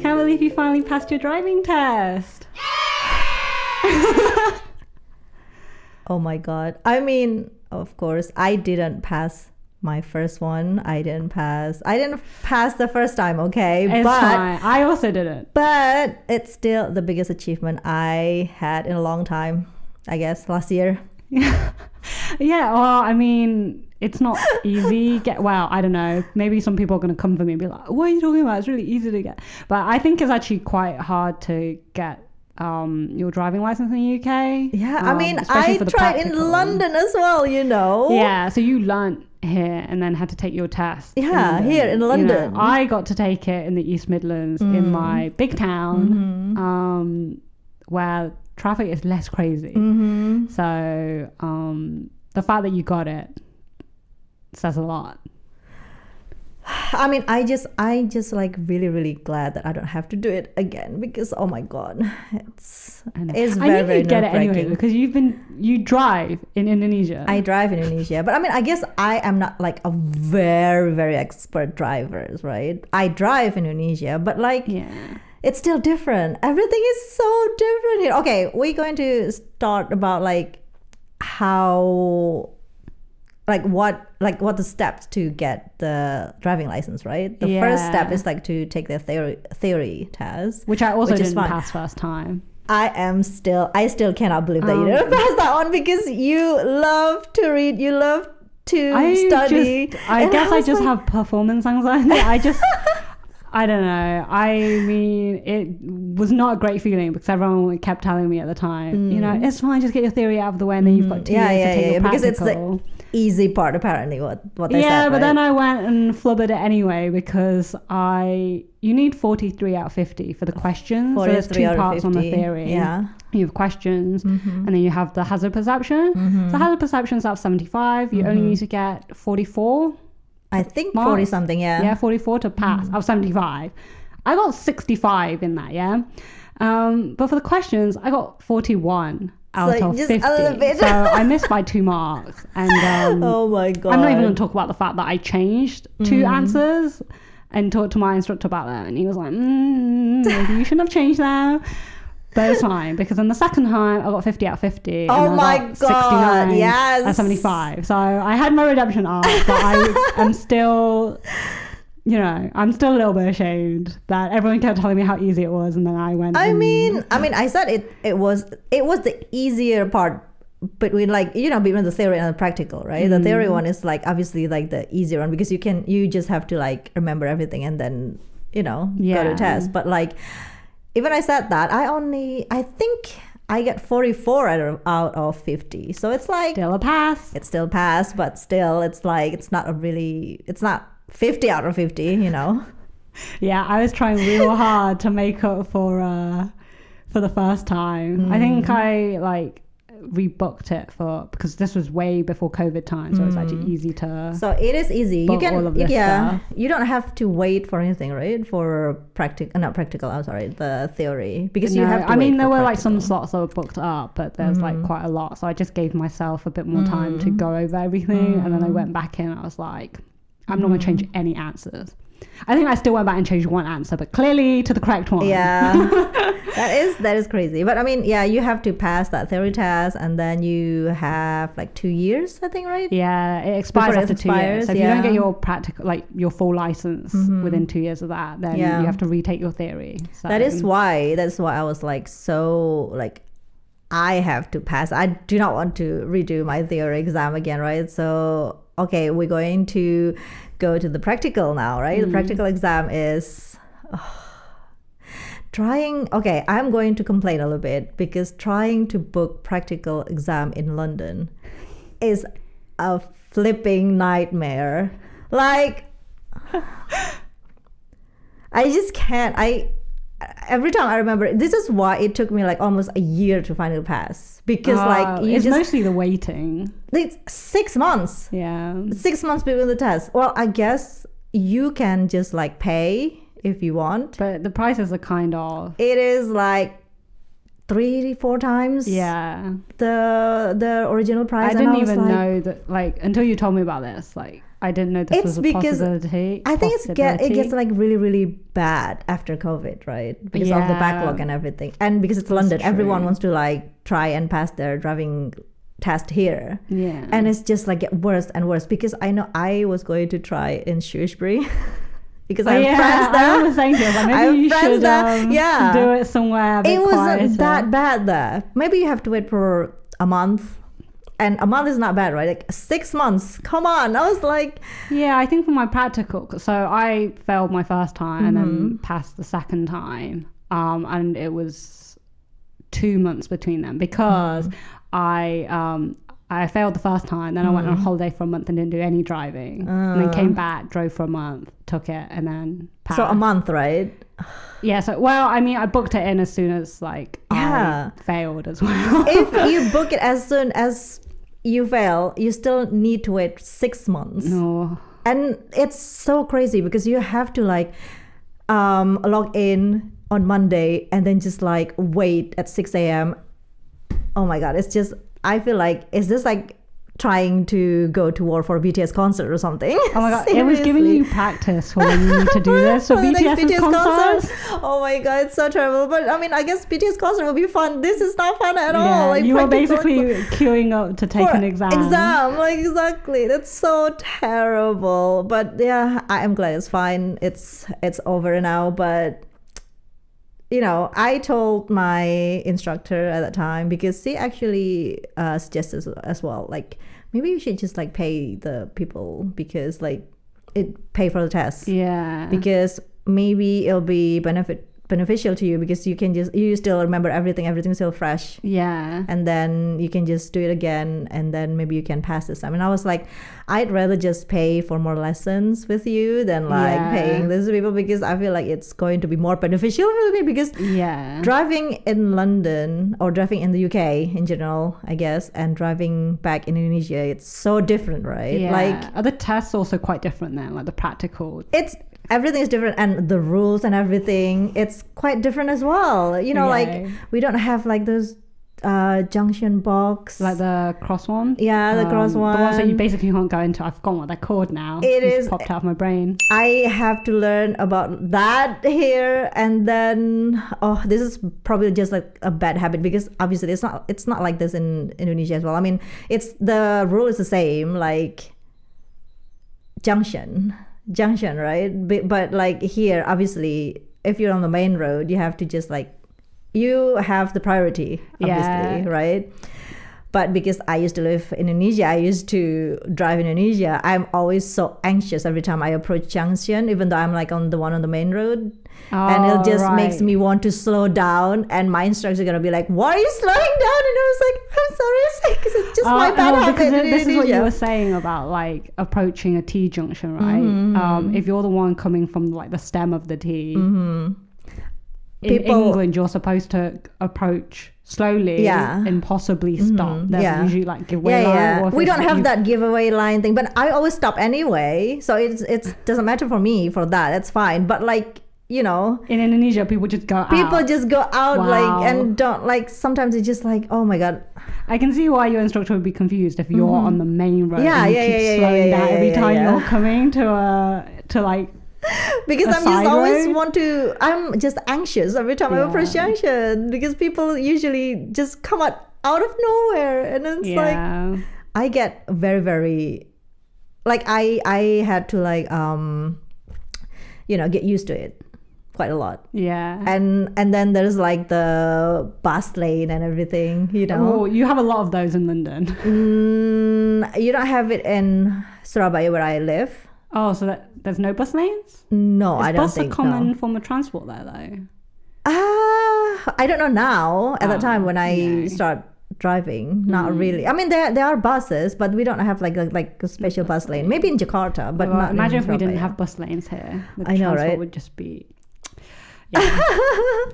can't believe you finally passed your driving test. Oh my God. I mean, of course, I didn't pass my first one. I didn't pass the first time, okay? It's fine. I also didn't. But it's still the biggest achievement I had in a long time, I guess, last year. Yeah, well, I mean, it's not easy. Well, I don't know. Maybe some people are going to come for me and be like, what are you talking about? It's really easy to get. But I think it's actually quite hard to get your driving license in the UK. Yeah, I mean, I tried in London as well, you know. Yeah, so you learnt here and then had to take your test. Yeah, here in London. You know, I got to take it in the East Midlands in my big town, where traffic is less crazy. So the fact that you got it says a lot. I mean, I just like really glad that I don't have to do it again, because oh my God, it's very, very get it anyway, because you drive in Indonesia. I drive in Indonesia, but I mean, I guess I am not like a very, very expert driver, right? I drive in Indonesia, but like, it's still different. Everything is so different here. Okay, we're going to start about like how, like what the steps to get the driving license, right? The first step is like to take the theory test, which I also didn't pass first time. I still cannot believe that you didn't pass that one, because you love to read, you love to study. I guess I just have performance anxiety. I don't know. I mean, it was not a great feeling, because everyone kept telling me at the time, you know, it's fine, just get your theory out of the way, and then you've got 2 years to take your practical. Because it's the easy part, apparently, what they said. Yeah, but right? then I went and flubbered it anyway, because you need 43 out of 50 for the questions. So there's 2 parts on the theory. Yeah. You have questions, and then you have the hazard perception. So hazard perception is out of 75. You only need to get 44. I think 40 something, Yeah, 44 to pass out of 75. I got 65 in that, yeah. But for the questions, I got 41 out of 50. A little bit. So I missed by 2 marks. And oh my God. I'm not even going to talk about the fact that I changed 2 answers and talked to my instructor about that. And he was like, maybe you shouldn't have changed them. But it's fine, because in the second time I got 50 out of 50. Oh my God, 69 yes. at 75. So I had my redemption arc, but I am still, you know, I'm still a little bit ashamed that everyone kept telling me how easy it was, and then I went. I mean, I said it was the easier part between, like, you know, between the theory and the practical, right? The theory one is like obviously like the easier one, because you just have to like remember everything and then, you know, go to test. But like, even I said that, I think I get 44 out of 50. So it's like still a pass. It's still pass, but still it's like it's not 50 out of 50, you know. Yeah, I was trying real hard to make up for the first time. I think I like rebooked it because this was way before COVID time, so it's actually easy to. So it is easy. You can, all of this stuff. You don't have to wait for anything, right? For the theory, because you have to. I mean, there were practical. like some slots that were booked up, but there's like quite a lot, so I just gave myself a bit more time to go over everything, and then I went back in. I was like, I'm not going to change any answers. I think I still went back and changed one answer, but clearly to the correct one. Yeah, that is crazy. But I mean, yeah, you have to pass that theory test, and then you have like 2 years, I think, right? Yeah, it expires after 2 years. So if you don't get your practical, like your full license within 2 years of that, then you have to retake your theory. So that's why I was like, so like, I have to pass. I do not want to redo my theory exam again, right? So okay, we're going to go to the practical now, right? The practical exam is okay, I'm going to complain a little bit, because trying to book practical exam in London is a flipping nightmare. Like, I just can't. Every time I remember, this is why it took me like almost a year to finally pass, because like it's mostly the waiting. It's 6 months. Yeah, 6 months between the tests. Well, I guess you can just like pay if you want, but the prices are kind of. It is like 3-4 times. Yeah, the original price. I didn't even know that, like, until you told me about this. Like, I didn't know this It's was a because possibility. I think it gets like really, really bad after COVID, right? Because of the backlog and everything. And because it's London, everyone wants to like try and pass their driving test here. Yeah. And it's just like get worse and worse because I know I was going to try in Shrewsbury. Because I have friends there. I was saying to you, like, maybe you should do it somewhere a bit quieter. It wasn't that bad there. Maybe you have to wait for a month. And a month is not bad, right? Like 6 months. Come on. I was like... Yeah, I think for my practical... So I failed my first time and then passed the second time. And it was 2 months between them because I failed the first time. Then I went on holiday for a month and didn't do any driving. And then came back, drove for a month, took it, and then passed. So a month, right? Yeah, so, well, I mean, I booked it in as soon as, like, I failed as well. If you book it as soon as you fail, you still need to wait 6 months. No. And it's so crazy because you have to, like, log in on Monday and then just, like, wait at 6 a.m. Oh, my God. It's just, I feel like, is this, like, trying to go to war for a BTS concert or something? Oh my God, it was giving you practice for when you need to do this for BTS concerts. Oh my God, it's so terrible. But I mean, I guess BTS concert will be fun. This is not fun at all. Like, you were basically queuing up to take an exam. Like, exactly. That's so terrible. But yeah, I am glad it's fine. It's over now. But you know, I told my instructor at that time because she actually suggested as well, like, maybe you should just like pay the people because like pay for the test. Yeah. Because maybe it'll be beneficial to you because you still remember everything's still fresh. Yeah. And then you can just do it again and then maybe you can pass this time. And I was like, I'd rather just pay for more lessons with you than like paying these people because I feel like it's going to be more beneficial for me because driving in London or driving in the UK in general, I guess, and driving back in Indonesia, it's so different, right? Yeah. Like, are the tests also quite different then, like the practical? Everything is different and the rules and everything, it's quite different as well. You know, like we don't have like those junction box. Like the cross one? Yeah, the cross one. The ones that you basically can't go into. I've forgotten what they're called now. It's popped out of my brain. I have to learn about that here and then, this is probably just like a bad habit because obviously it's not like this in Indonesia as well. I mean, the rule is the same, like junction, right? But like here, obviously, if you're on the main road, you have to just like, you have the priority, obviously, right? But because I used to live in Indonesia, I used to drive in Indonesia, I'm always so anxious every time I approach junction, even though I'm like on the main road. And it just makes me want to slow down. And my instructors are going to be like, why are you slowing down? And I was like, I'm sorry, because it's just my bad habit in Indonesia. This is what you were saying about like approaching a T junction, right? If you're the one coming from like the stem of the T, in England, you're supposed to approach slowly and possibly stop. There's usually like giveaway line. Or we don't have that giveaway line thing, but I always stop anyway. So it doesn't matter for me for that. It's fine. But like, you know, in Indonesia, people just go out. Like and don't like. Sometimes it's just like, oh my God. I can see why your instructor would be confused if you're on the main road and you keep slowing down every time you're coming to like. Because I'm just anxious every time I approach junction because people usually just come out of nowhere and it's like I get very, very like I had to like get used to it quite a lot. Yeah. And then there's like the bus lane and everything, you know. Oh, you have a lot of those in London. You don't have it in Surabaya where I live. Oh, so there's no bus lanes? No, I don't think so. Is bus a common form of transport there, though? I don't know now. At that time when I start driving, not really. I mean, there are buses, but we don't have like a special bus lane. Maybe in Jakarta, but not imagine in if we didn't have bus lanes here. I know, right? Would just be. Yeah.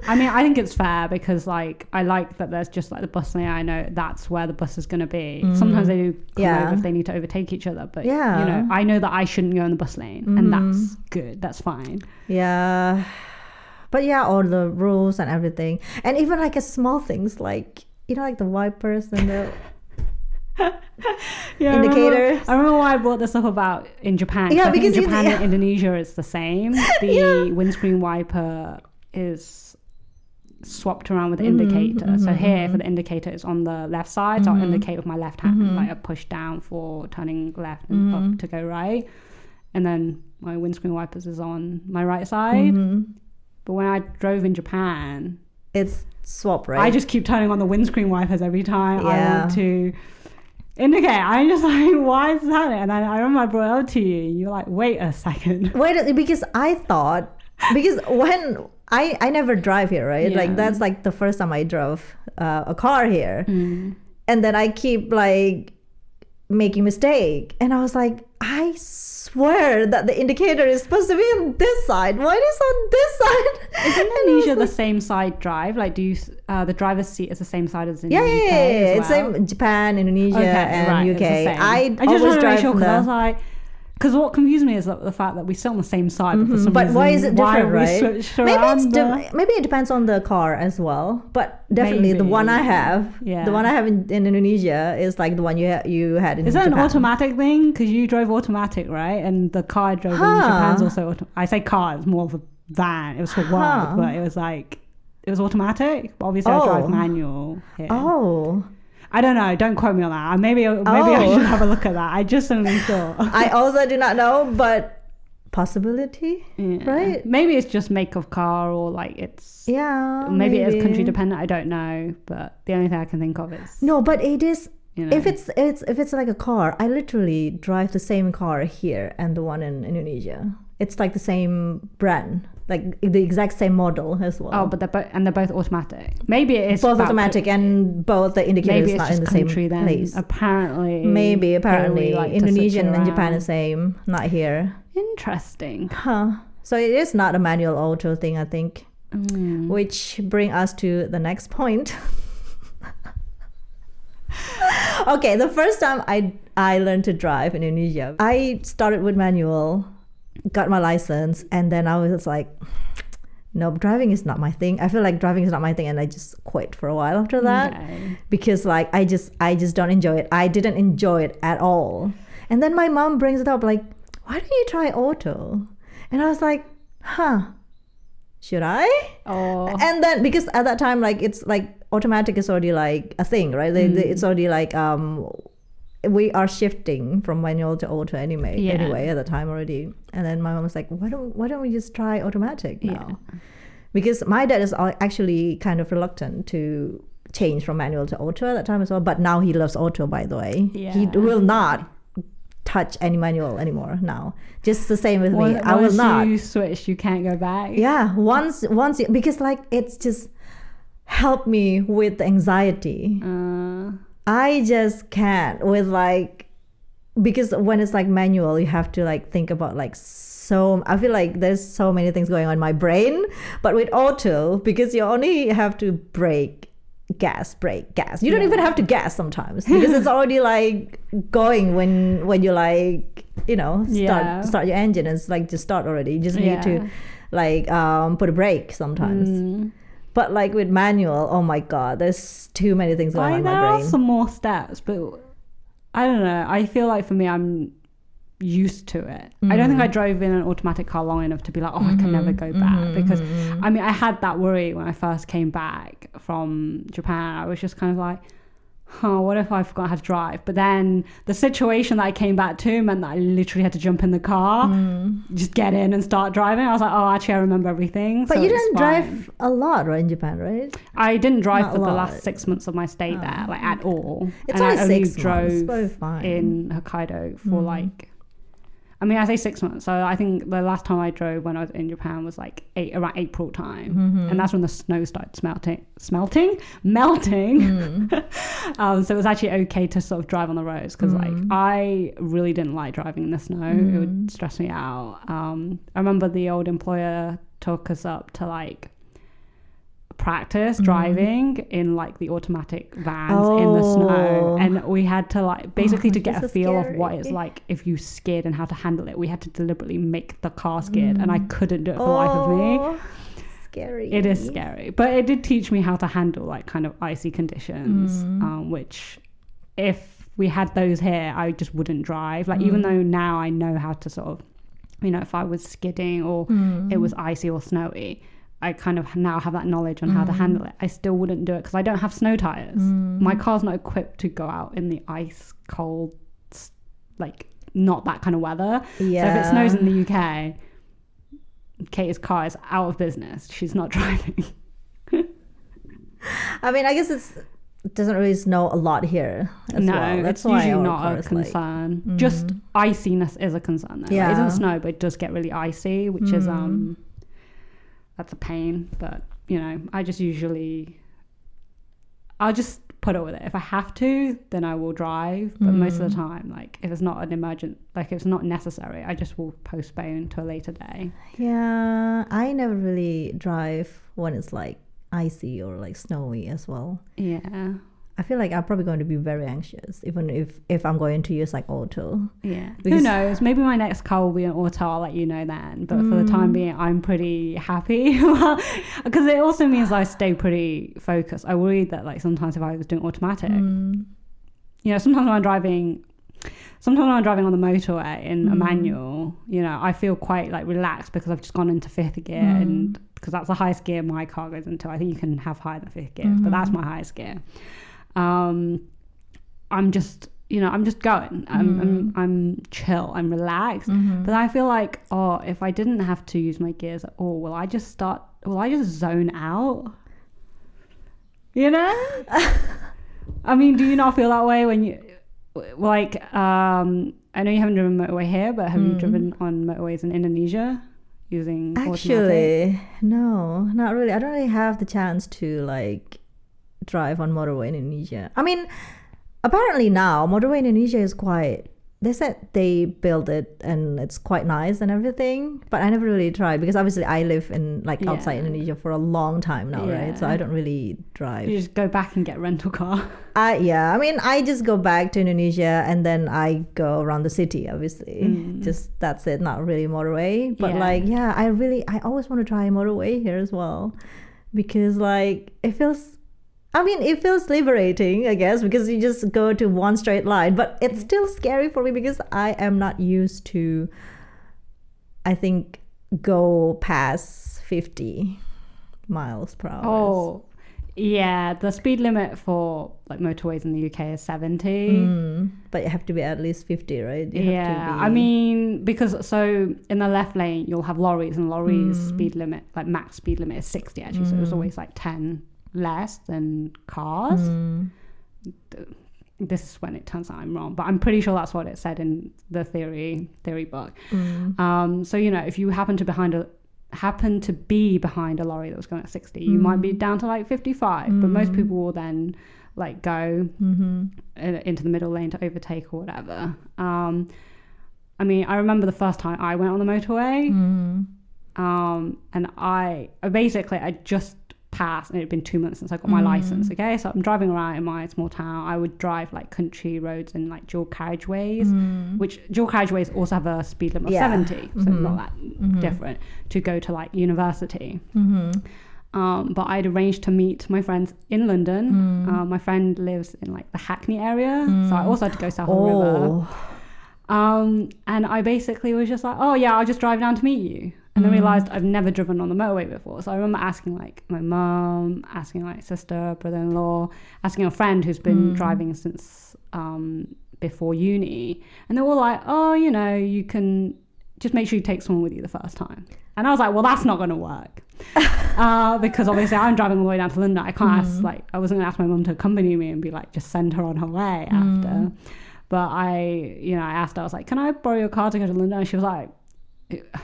I mean, I think it's fair because like I like that there's just like the bus lane. I know that's where the bus is going to be. Sometimes they do come over if they need to overtake each other, but you know, I know that I shouldn't go in the bus lane, and that's good. That's fine. Yeah, but all the rules and everything, and even like small things like like the wipers and the Yeah, indicators. I remember why I brought this up about in Japan. Yeah, I think because in Japan and Indonesia it's the same. The windscreen wiper is swapped around with the indicator. So here for the indicator it's on the left side, so I'll indicate with my left hand, like I push down for turning left and up to go right. And then my windscreen wipers is on my right side. But when I drove in Japan, it's swap, right? I just keep turning on the windscreen wipers every time I want to indicate. I'm just like, why is this happening? And then I remember I brought it up to you. You're like, wait a second. Because I thought, because when I never drive here, right? Yeah. Like that's like the first time I drove a car here. And then I keep like making mistake. And I was like, I swear that the indicator is supposed to be on this side. Why is it on this side? Is Indonesia the same side drive? Like, do you the driver's seat is the same side as in the UK? Yeah. It's well? same Japan, Indonesia, and UK. I just always wanted to drive make sure from because I was the. like, because what confused me is the fact that we sit on the same side. But, for some But reason, why is it different, we right? switched Maybe around maybe it depends on the car as well. But definitely the one I have, the one I have in Indonesia is like the one you had in Is Japan. that an automatic thing? Because you drove automatic, right? And the car I drove in Japan's also. I say car, it's more of a van. It was for work, but it was like it was automatic. But obviously, I drive manual here. I don't know. Don't quote me on that. Maybe I should have a look at that. I just suddenly thought. I also do not know, but possibility, right? Maybe it's just make of car or like it's. Yeah. Maybe it's country dependent. I don't know, but the only thing I can think of is. No, but it is. You know. If it's like a car, I literally drive the same car here and the one in Indonesia. It's like the same brand, like the exact same model as well. Oh, but they're both automatic. Maybe it is both automatic and both the indicators not in the same then. place. Apparently, like Indonesia and Japan is same, not here. Interesting. So it is not a manual auto thing, I think. Which bring us to the next point. Okay, the first time I learned to drive in Indonesia, I started with manual, got my license, and then I was like, no, driving is not my thing. I feel like driving is not my thing, and I just quit for a while after that because like I just don't enjoy it. I didn't enjoy it at all. And then my mom brings it up like, why don't you try auto? And I was like, should I? And then because at that time, like it's like automatic is already like a thing, right? It's already like we are shifting from manual to auto anyway at the time already. And then my mom was like, why don't we just try automatic now? Because my dad is actually kind of reluctant to change from manual to auto at that time as well, but now he loves auto, by the way. He will not touch any manual anymore now. Just the same with me. I will not. Once you switch, you can't go back. Once because like it's just helped me with the anxiety. I just can't with like, because when it's like manual, you have to like think about like I feel like there's so many things going on in my brain. But with auto, because you only have to brake, gas. You don't even have to gas sometimes because it's already like going when you like, start your engine. It's like just start already. You just need to like put a brake sometimes. But like with manual, oh my god, there's too many things going on in my brain. There are some more steps, but I don't know. I feel like for me, I'm used to it. I don't think I drove in an automatic car long enough to be like, I can never go back. Because I mean, I had that worry when I first came back from Japan. I was just kind of like, what if I forgot how to drive? But then the situation that I came back to meant that I literally had to jump in the car, just get in and start driving. I was like, actually I remember everything. But you didn't drive a lot, right, in Japan, right? I didn't drive for the last 6 months of my stay there, like at all. It's and only I only 6 months, drove fine. in Hokkaido for like, I mean, I say 6 months. So I think the last time I drove when I was in Japan was like around April time. And that's when the snow started melting. So it was actually okay to sort of drive on the roads because like I really didn't like driving in the snow. It would stress me out. I remember the old employer took us up to like practice driving in like the automatic vans in the snow, and we had to like basically to get a feel of what it's like if you skid and how to handle it. We had to deliberately make the car skid, and I couldn't do it for the life of me. Scary. It is scary, but it did teach me how to handle like kind of icy conditions, which if we had those here, I just wouldn't drive. Like, even though now I know how to sort of, you know, if I was skidding or it was icy or snowy, I kind of now have that knowledge on how to handle it. I still wouldn't do it because I don't have snow tires. My car's not equipped to go out in the ice cold, like not that kind of weather. Yeah. So if it snows in the UK, Katy's car is out of business. She's not driving. I mean, I guess it doesn't really snow a lot here as well. That's usually not a concern. Like, just iciness is a concern though. Yeah. It doesn't snow, but it does get really icy, which is that's a pain. But you know, I'll just put up with it. If I have to, then I will drive. But most of the time, like if it's not an emergent, like if it's not necessary, I just will postpone to a later day. Yeah, I never really drive when it's like icy or like snowy as well. Yeah, I feel like I'm probably going to be very anxious even if I'm going to use like auto. Yeah, who knows, maybe my next car will be an auto. I'll let you know then, but for the time being I'm pretty happy because it also means I stay pretty focused. I worry that like sometimes if I was doing automatic, you know, sometimes when I'm driving on the motorway in a manual, you know, I feel quite like relaxed because I've just gone into fifth gear, and because that's the highest gear my car goes into. I think you can have higher than fifth gear, but that's my highest gear. I'm just going. I'm chill. I'm relaxed. But I feel like, if I didn't have to use my gears at all, will I just zone out? You know? I mean, do you not feel that way when you like? I know you haven't driven motorway here, but have you driven on motorways in Indonesia using automatic? No, not really. I don't really have the chance to like drive on motorway in Indonesia. I mean, apparently now motorway in Indonesia is quite, they said they built it and it's quite nice and everything, but I never really tried because obviously I live in like outside Indonesia for a long time now, right? So I don't really drive. You just go back and get a rental car. I mean, I just go back to Indonesia and then I go around the city, obviously. Just that's it, not really motorway. But I always want to try motorway here as well because like it feels liberating, I guess, because you just go to one straight line. But it's still scary for me because I am not used to, I think, go past 50 miles per hour. Oh, yeah. The speed limit for like motorways in the UK is 70. But you have to be at least 50, right? I mean, because so in the left lane, you'll have lorries, and lorries' speed limit, like max speed limit, is 60 actually. So it's always like 10 less than cars. This is when it turns out I'm wrong, but I'm pretty sure that's what it said in the theory book. So you know, if you happen to be behind a lorry that was going at 60, you might be down to like 55, but most people will then like go into the middle lane to overtake or whatever. I mean, I remember the first time I went on the motorway, and I just passed, and it had been 2 months since I got my license. Okay, so I'm driving around in my small town. I would drive like country roads and like dual carriageways, which dual carriageways also have a speed limit of 70, so not that different, to go to like university. But I'd arranged to meet my friends in London. My friend lives in like the Hackney area, so I also had to go south of the river. And I basically was just like, I'll just drive down to meet you. And then realised I've never driven on the motorway before. So I remember asking like my mum, asking like sister, brother-in-law, asking a friend who's been driving since before uni. And they were all like, you know, you can just make sure you take someone with you the first time. And I was like, well, that's not going to work. Because obviously I'm driving all the way down to London. I can't ask, like, I wasn't going to ask my mum to accompany me and be like, just send her on her way after. But I asked her, I was like, can I borrow your car to go to London? And she was like,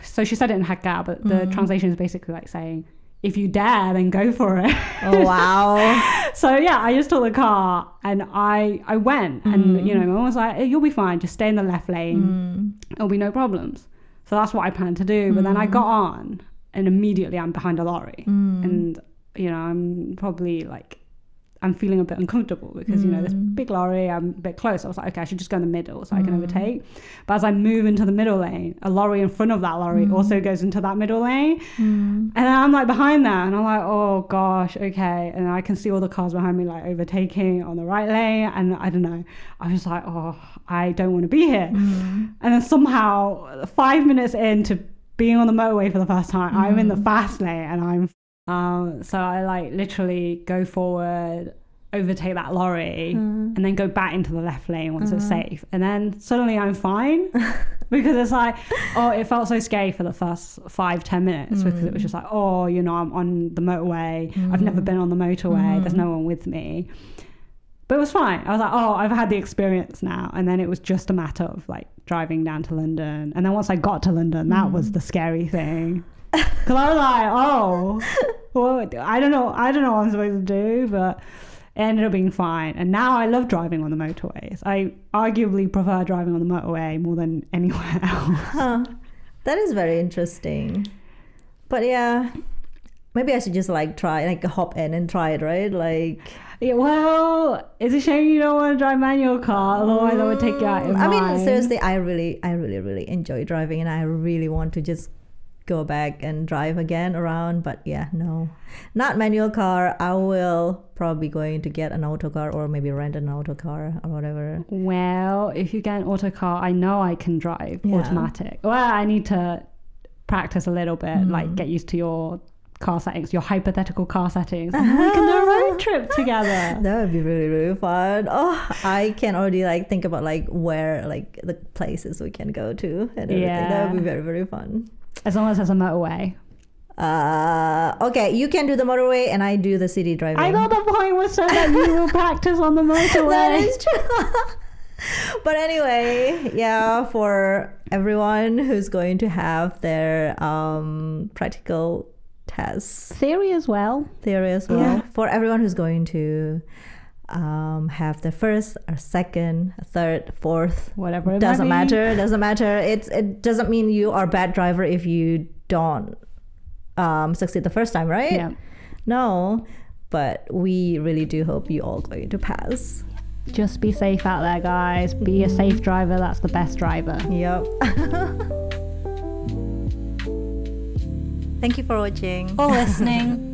so she said it in Hakka, but the translation is basically like saying, if you dare, then go for it. Oh, wow. So yeah, I just took the car and I went, and you know, my mom was like, you'll be fine, just stay in the left lane, it'll be no problems. So that's what I planned to do. But then I got on and immediately I'm behind a lorry, and you know, I'm probably like, I'm feeling a bit uncomfortable because, this big lorry, I'm a bit close. I was like, okay, I should just go in the middle so I can overtake. But as I move into the middle lane, a lorry in front of that lorry also goes into that middle lane. And then I'm like behind that and I'm like, oh gosh, okay. And I can see all the cars behind me like overtaking on the right lane. And I don't know, I was like, oh, I don't want to be here. And then somehow 5 minutes into being on the motorway for the first time, I'm in the fast lane and I'm so I like literally go forward, overtake that lorry, and then go back into the left lane once it's safe. And then suddenly I'm fine because it's like, oh, it felt so scary for the first 5-10 minutes because it was just like, oh, I'm on the motorway. I've never been on the motorway. There's no one with me. But it was fine. I was like, oh, I've had the experience now. And then it was just a matter of like driving down to London. And then once I got to London, that was the scary thing. Because I was like, oh, well, I don't know what I'm supposed to do, but it ended up being fine. And now I love driving on the motorways. I arguably prefer driving on the motorway more than anywhere else. Huh. That is very interesting. But yeah, maybe I should just like try, like hop in and try it, right? Like, yeah, well, it's a shame you don't want to drive manual car, otherwise I would take you out in mine. I mean, seriously, I really enjoy driving, and I really want to just go back and drive again around. But yeah, no, not manual car. I will probably going to get an auto car or maybe rent an auto car or whatever. Well, if you get an auto car, I know I can drive automatic. Well, I need to practice a little bit, like get used to your car settings, your hypothetical car settings, and we can do a road trip together. That would be really, really fun. Oh, I can already like think about like where like the places we can go to and everything. That would be very, very fun. As long as there's a motorway. Okay, you can do the motorway and I do the city driving. I thought the point was so that you will practice on the motorway. That is true. But anyway, yeah, for everyone who's going to have their practical tests. Theory as well. Yeah. For everyone who's going to have the first or second, third, fourth, whatever. Doesn't matter. It doesn't mean you are a bad driver if you don't succeed the first time, right? Yeah. No, but we really do hope you all going to pass. Just be safe out there, guys. Be a safe driver. That's the best driver. Yep. Thank you for watching or listening.